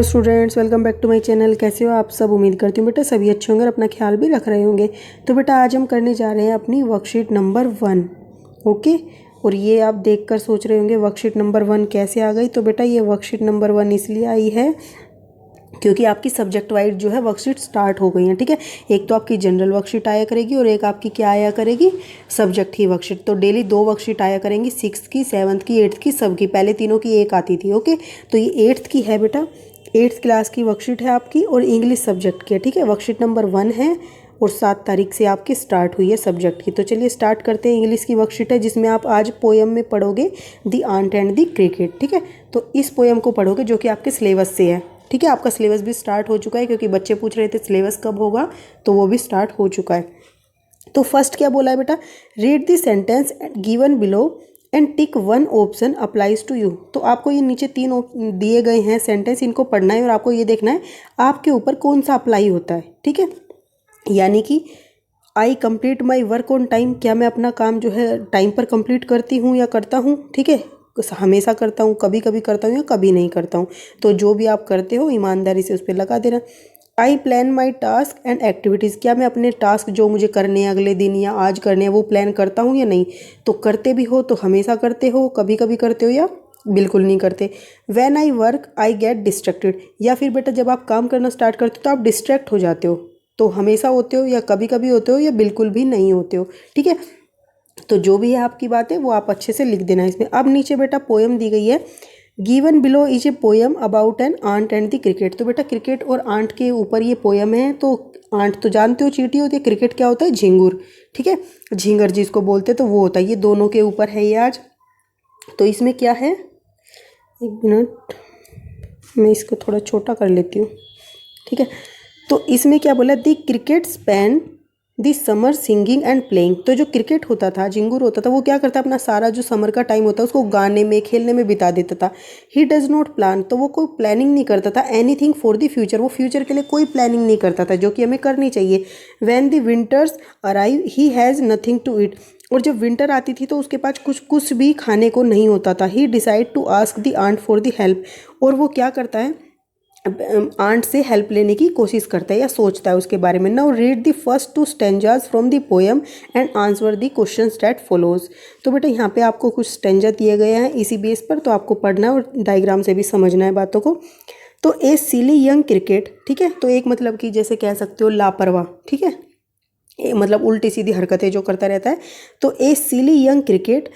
Students, welcome back to my channel. कैसे हो आप सब? उम्मीद करती हूँ बेटा सभी अच्छे होंगे और अपना ख्याल भी रख रहे होंगे। तो बेटा आज हम करने जा रहे हैं अपनी वर्कशीट नंबर 1। ओके, और ये आप देखकर सोच रहे होंगे वर्कशीट नंबर 1 कैसे आ गई। तो बेटा ये वर्कशीट नंबर 1 इसलिए आई है क्योंकि आपकी सब्जेक्ट वाइज जो है वर्कशीट स्टार्ट हो गई है। ठीक है, एक तो आपकी जनरल वर्कशीट आया करेगी और एक आपकी क्या आया करेगी, सब्जेक्ट ही वर्कशीट। तो डेली 2 वर्कशीट आया करेंगी, 6th की, 7th की, 8th की, सबकी। पहले तीनों की एक आती थी। ओके, तो ये 8th की है बेटा, 8th क्लास की वर्कशीट है आपकी और इंग्लिश सब्जेक्ट की है। ठीक है, वर्कशीट नंबर 1 है और 7 तारीख से आपकी स्टार्ट हुई है सब्जेक्ट की। तो चलिए स्टार्ट करते हैं। इंग्लिश की वर्कशीट है जिसमें आप आज पोएम में पढ़ोगे the ant and the cricket. ठीक है, तो इस पोएम को पढ़ोगे जो कि आपके सिलेबस से है। ठीक है, आपका सिलेबस भी स्टार्ट हो चुका है क्योंकि बच्चे पूछ रहे थे सिलेबस कब होगा, तो वो भी स्टार्ट हो चुका है। तो फर्स्ट क्या बोला है बेटा, read the sentence given below and tick 1 option applies to you. तो आपको ये नीचे 3 दिए गए हैं सेंटेंस, इनको पढ़ना है और आपको ये देखना है आपके ऊपर कौन सा अप्लाई होता है। ठीक है, यानी कि आई complete my work on time, क्या मैं अपना काम जो है टाइम पर कंप्लीट करती हूँ या करता हूँ। ठीक है, हमेशा करता हूँ, कभी कभी करता हूँ या कभी नहीं करता हूँ। तो जो भी आप करते हो ईमानदारी से उस पर लगा देना। I plan my task and activities, क्या मैं अपने टास्क जो मुझे करने हैं अगले दिन या आज करने हैं वो प्लान करता हूँ या नहीं। तो करते भी हो तो हमेशा करते हो, कभी कभी करते हो या बिल्कुल नहीं करते। When I work I get distracted, या फिर बेटा जब आप काम करना स्टार्ट करते हो तो आप डिस्ट्रैक्ट हो जाते हो। तो हमेशा होते हो या कभी कभी होते हो या बिल्कुल भी नहीं होते हो। ठीक है, तो जो भी है आपकी बात है वो आप अच्छे से लिख देना इसमें। अब नीचे बेटा पोएम दी गई है, given below is a poem about an ant and the cricket. तो बेटा क्रिकेट और आंट के ऊपर ये पोएम है। तो आंट तो जानते हो चींटी होती है, क्रिकेट क्या होता है, झिंगुर। ठीक है, झिंगर जिसको बोलते हैं तो वो होता है, ये दोनों के ऊपर है ये आज। तो इसमें क्या है, एक मिनट मैं इसको थोड़ा छोटा कर लेती हूँ। ठीक है, तो इसमें क्या बोला, the cricket span the summer singing and playing. तो जो क्रिकेट होता था, झिंगुर होता था, वो क्या करता अपना सारा जो समर का टाइम होता है उसको गाने में खेलने में बिता देता था। ही डज नॉट प्लान, तो वो कोई प्लानिंग नहीं करता था। एनीथिंग फॉर द फ्यूचर, वो फ्यूचर के लिए कोई प्लानिंग नहीं करता था जो कि हमें करनी चाहिए। When the winters arrive he has nothing to eat, और जब विंटर आती थी तो उसके पास कुछ भी खाने को नहीं होता था। He decide to ask the ant for the help, और वो क्या करता है, आंट से हेल्प लेने की कोशिश करता है या सोचता है उसके बारे में। Now read the first 2 stanzas from the poem and answer the questions that follows. तो बेटा यहाँ पे आपको कुछ स्टेंजा दिए गए हैं इसी बेस पर, तो आपको पढ़ना है और डायग्राम से भी समझना है बातों को। तो ए सिली यंग क्रिकेट, ठीक है, तो एक मतलब कि जैसे कह सकते हो लापरवाह। ठीक है, मतलब उल्टी सीधी हरकतें जो करता रहता है। तो a silly young cricket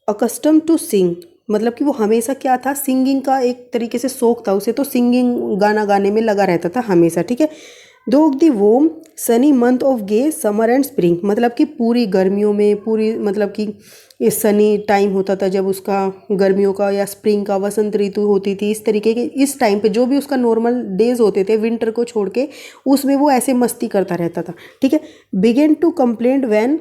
accustomed to sing, मतलब कि वो हमेशा क्या था, सिंगिंग का एक तरीके से शौक था उसे, तो सिंगिंग गाना गाने में लगा रहता था हमेशा। ठीक है, through the warm sunny month of gay summer and spring, मतलब कि पूरी गर्मियों में, पूरी मतलब कि ये सनी टाइम होता था जब उसका गर्मियों का, या स्प्रिंग का, वसंत ऋतु होती थी, इस तरीके के इस टाइम पे जो भी उसका नॉर्मल डेज होते थे विंटर को छोड़ के, उसमें वो ऐसे मस्ती करता रहता था। ठीक है, began to complaint when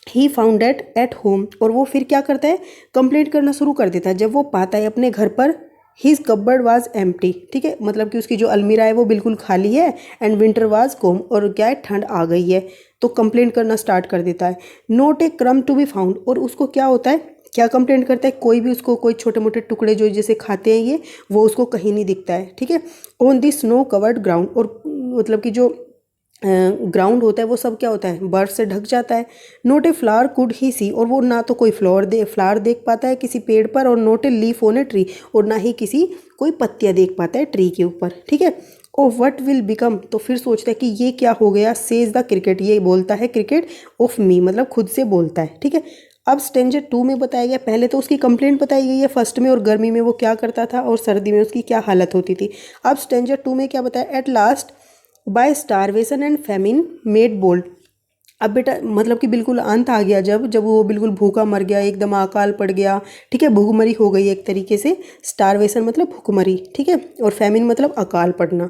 he found that at home, और वो फिर क्या करता है, कंप्लेंट करना शुरू कर देता है जब वो पाता है अपने घर पर हिज कबर्ड वाज एम्प्टी। ठीक है, मतलब कि उसकी जो अलमीरा है वो बिल्कुल खाली है। एंड विंटर वाज कोम, और क्या है, ठंड आ गई है। तो कंप्लेंट करना स्टार्ट कर देता है। नोट ए क्रम टू बी फाउंड, और उसको क्या होता है, क्या कंप्लेंट करता है, कोई भी उसको कोई छोटे मोटे टुकड़े जो जैसे खाते हैं ये, वो उसको कहीं नहीं दिखता है। ठीक है, on the snow covered ground, और मतलब कि जो ग्राउंड होता है वो सब क्या होता है, बर्फ से ढक जाता है। Not a flower could he see, और वो ना तो कोई फ्लावर देख पाता है किसी पेड़ पर, और note a leaf on a tree, और ना ही किसी कोई पत्तियाँ देख पाता है ट्री के ऊपर। ठीक है, ओ व्हाट विल बिकम, तो फिर सोचता है कि ये क्या हो गया। सेज द क्रिकेट, ये बोलता है क्रिकेट, ऑफ मी, मतलब खुद से बोलता है। ठीक है, अब स्टेंजर 2 में बताया गया, पहले तो उसकी कंप्लेंट बताई गई है फर्स्ट में, और गर्मी में वो क्या करता था और सर्दी में उसकी क्या हालत होती थी। अब स्टेंजर 2 में क्या बताया, at last by starvation and famine made bold. अब बेटा मतलब कि बिल्कुल अंत आ गया, जब जब वो बिल्कुल भूखा मर गया, एकदम अकाल पड़ गया। ठीक है, भूखमरी हो गई एक तरीके से। स्टारवेशन मतलब भूखमरी, ठीक है, और फेमिन मतलब अकाल पड़ना।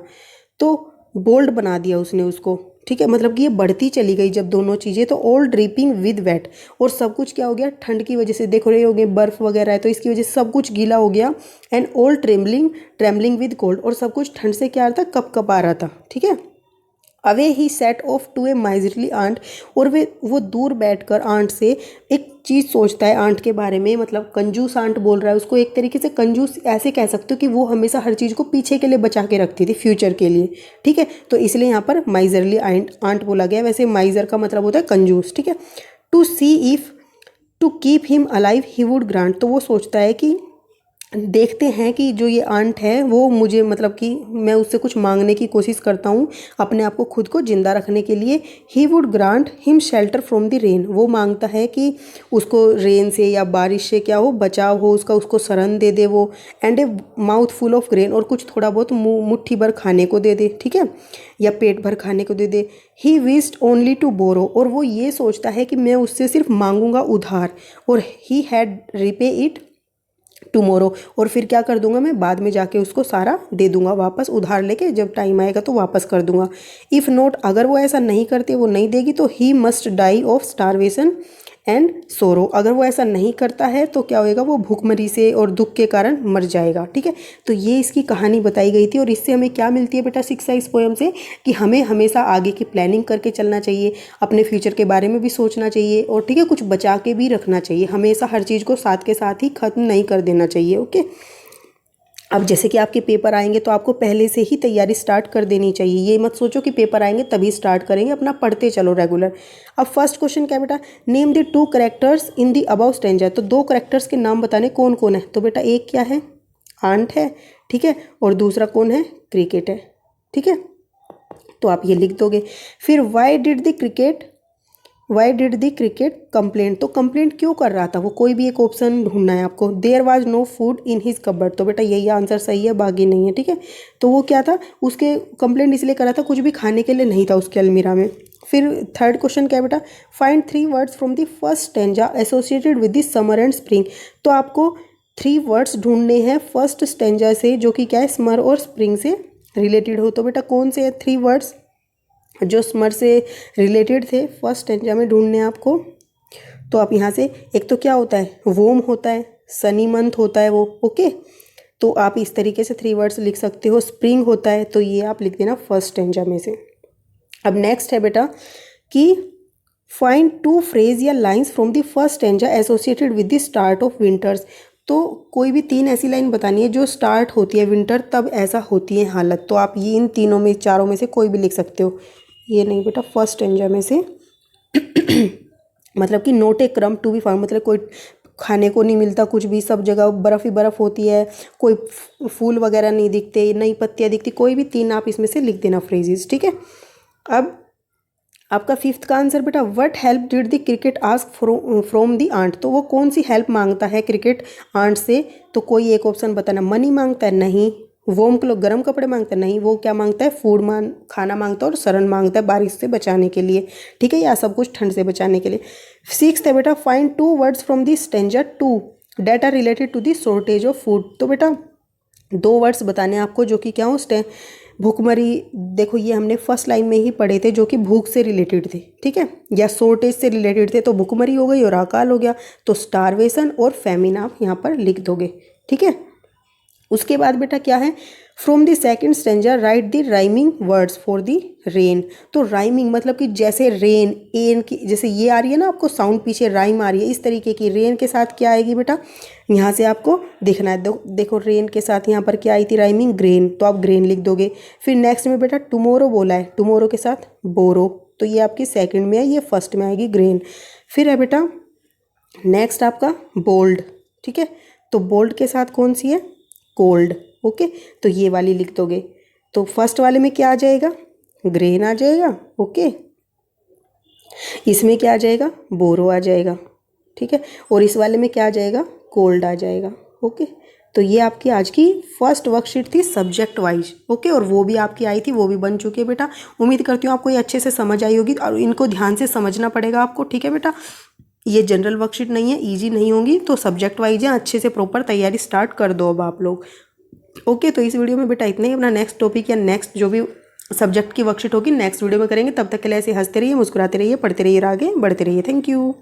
तो बोल्ड बना दिया उसने उसको। ठीक है, मतलब कि ये बढ़ती चली गई जब दोनों चीज़ें, तो ऑल ड्रिपिंग विद वेट, और सब कुछ क्या हो गया, ठंड की वजह से, देख रहे होंगे बर्फ़ वगैरह है तो इसकी वजह से सब कुछ गीला हो गया। And all trembling with cold, और सब कुछ ठंड से क्या आ रहा था, कप कप आ रहा था। ठीक है, away he set off to a miserly ant, और वो दूर बैठकर आंट से एक चीज़ सोचता है आंट के बारे में, मतलब कंजूस आंट बोल रहा है उसको, एक तरीके से कंजूस ऐसे कह सकते हो कि वो हमेशा हर चीज़ को पीछे के लिए बचा के रखती थी, फ्यूचर के लिए, ठीक है। तो इसलिए यहाँ पर माइजरली आंट बोला गया। वैसे माइजर का मतलब होता है कंजूस, ठीक है। To see if to keep him alive he would grant, तो वो सोचता है कि देखते हैं कि जो ये आंट है वो मुझे, मतलब कि मैं उससे कुछ मांगने की कोशिश करता हूँ अपने आप को खुद को ज़िंदा रखने के लिए। ही would grant him shelter from the rain, वो मांगता है कि उसको रेन से या बारिश से क्या हो, बचाव हो उसका, उसको शरण दे दे वो। And A mouth full of grain, और कुछ थोड़ा बहुत मुट्ठी भर खाने को दे दे, ठीक है, या पेट भर खाने को दे दे। He wished only to borrow, और वो ये सोचता है कि मैं उससे सिर्फ मांगूंगा उधार, और he had repay it tomorrow, और फिर क्या कर दूंगा मैं, बाद में जाके उसको सारा दे दूंगा वापस, उधार लेके जब टाइम आएगा तो वापस कर दूंगा। इफ़ नॉट, अगर वो ऐसा नहीं करते, वो नहीं देगी, तो he must die of starvation and sorrow, अगर वो ऐसा नहीं करता है तो क्या होएगा, वो भूखमरी से और दुख के कारण मर जाएगा, ठीक है। तो ये इसकी कहानी बताई गई थी, और इससे हमें क्या मिलती है बेटा शिक्षा इस पोएम से, कि हमें हमेशा आगे की प्लानिंग करके चलना चाहिए, अपने फ्यूचर के बारे में भी सोचना चाहिए, और ठीक है कुछ बचा के भी रखना चाहिए, हमेशा हर चीज़ को साथ के साथ ही ख़त्म नहीं कर देना चाहिए, ओके। अब जैसे कि आपके पेपर आएंगे तो आपको पहले से ही तैयारी स्टार्ट कर देनी चाहिए, ये मत सोचो कि पेपर आएंगे तभी स्टार्ट करेंगे, अपना पढ़ते चलो रेगुलर। अब फर्स्ट क्वेश्चन क्या बेटा, name the two characters in the above stanza, तो दो करेक्टर्स के नाम बताने, कौन कौन है, तो बेटा एक क्या है, आंट है, ठीक है, और दूसरा कौन है, क्रिकेट है, ठीक है। तो आप ये लिख दोगे। फिर why did the cricket complaint, तो कंप्लेंट क्यों कर रहा था वो, कोई भी एक ऑप्शन ढूंढना है आपको। There was no food in his cupboard, तो बेटा यही आंसर सही है, बाकी नहीं है, ठीक है। तो वो क्या था, उसके कंप्लेंट इसलिए कर रहा था, कुछ भी खाने के लिए नहीं था उसके अलमीरा में। फिर थर्ड क्वेश्चन क्या बेटा, find 3 words from the first stanza associated with the summer and spring, तो आपको 3 वर्ड्स ढूंढने हैं फर्स्ट स्टैंजा से जो कि क्या है, समर और स्प्रिंग से रिलेटेड हो। तो बेटा कौन से 3 वर्ड्स जो समर से रिलेटेड थे फर्स्ट स्टैंजा में ढूंढने हैं आपको। तो आप यहाँ से, एक तो क्या होता है, वोम होता है, सनी मंथ होता है वो, ओके, तो आप इस तरीके से 3 वर्ड्स लिख सकते हो। स्प्रिंग होता है, तो ये आप लिख देना फर्स्ट स्टैंजा में से। अब नेक्स्ट है बेटा कि फाइंड 2 फ्रेज या lines from the first stanza associated with the start of winters, तो कोई भी 3 ऐसी लाइन बतानी है जो स्टार्ट होती है विंटर तब ऐसा होती है हालत, तो आप ये इन तीनों में, चारों में से कोई भी लिख सकते हो। ये नहीं बेटा, फर्स्ट स्टैंजा में से मतलब कि नोट ए क्रम टू बी फाउंड, मतलब कोई खाने को नहीं मिलता कुछ भी, सब जगह बर्फ़ ही बर्फ़ होती है, कोई फूल वगैरह नहीं दिखते, नई पत्तियाँ दिखती, कोई भी 3 आप इसमें से लिख देना फ्रेजेस, ठीक है। अब आपका 5th का आंसर बेटा, what help did the cricket ask from the ant, तो वो कौन सी हेल्प मांगता है क्रिकेट आंट से, तो कोई एक ऑप्शन बताना। मनी मांगता है, नहीं। वोम क्लो, गर्म कपड़े मांगता है, नहीं। वो क्या मांगता है, फूड खाना मांगता है, और शरण मांगता है बारिश से बचाने के लिए, ठीक है, या सब कुछ ठंड से बचाने के लिए। 6th है बेटा, find 2 words from the stanza 2 that are related to the shortage of food, तो बेटा 2 वर्ड्स बताने आपको जो कि क्या हो, भूखमरी, देखो ये हमने फर्स्ट लाइन में ही पढ़े थे, जो कि भूख से रिलेटेड थे, ठीक है, या शॉर्टेज से रिलेटेड थे, तो भूखमरी हो गई और अकाल हो गया, तो स्टारवेशन और फैमिन आप यहाँ पर लिख दोगे, ठीक है। उसके बाद बेटा क्या है, from the second stanza right the rhyming words for the rain, तो राइमिंग मतलब कि जैसे रेन, एन की जैसे ये आ रही है ना आपको साउंड, पीछे राइम आ रही है, इस तरीके की रेन के साथ क्या आएगी बेटा, यहाँ से आपको देखना है। देखो रेन के साथ यहाँ पर क्या आई थी राइमिंग, ग्रेन, तो आप ग्रेन लिख दोगे। फिर नेक्स्ट में बेटा टुमोरो बोला है, टुमोरो के साथ बोरो, तो ये आपकी सेकंड में है, ये फर्स्ट में आएगी ग्रेन। फिर है बेटा नेक्स्ट आपका बोल्ड, ठीक है, तो बोल्ड के साथ कौन सी है, कोल्ड, ओके, तो ये वाली लिख दोगे। तो फर्स्ट वाले में क्या आ जाएगा, ग्रेन आ जाएगा, ओके, इसमें क्या आ जाएगा, बोरो आ जाएगा, ठीक है, और इस वाले में क्या आ जाएगा, कोल्ड आ जाएगा, ओके। तो ये आपकी आज की फर्स्ट वर्कशीट थी सब्जेक्ट वाइज, ओके, और वो भी आपकी आई थी, वो भी बन चुकी है बेटा। उम्मीद करती हूँ आपको ये अच्छे से समझ आई होगी, और इनको ध्यान से समझना पड़ेगा आपको, ठीक है बेटा। ये जनरल वर्कशीट नहीं है, इजी नहीं होंगी, तो सब्जेक्ट वाइज है, अच्छे से प्रॉपर तैयारी स्टार्ट कर दो अब आप लोग, ओके। तो इस वीडियो में बेटा इतना ही, अपना नेक्स्ट टॉपिक या नेक्स्ट जो भी सब्जेक्ट की वर्कशीट होगी नेक्स्ट वीडियो में करेंगे, तब तक के लिए ऐसे हंसते रहिए, मुस्कुराते रहिए, पढ़ते रहिए, आगे बढ़ते रहिए, थैंक यू।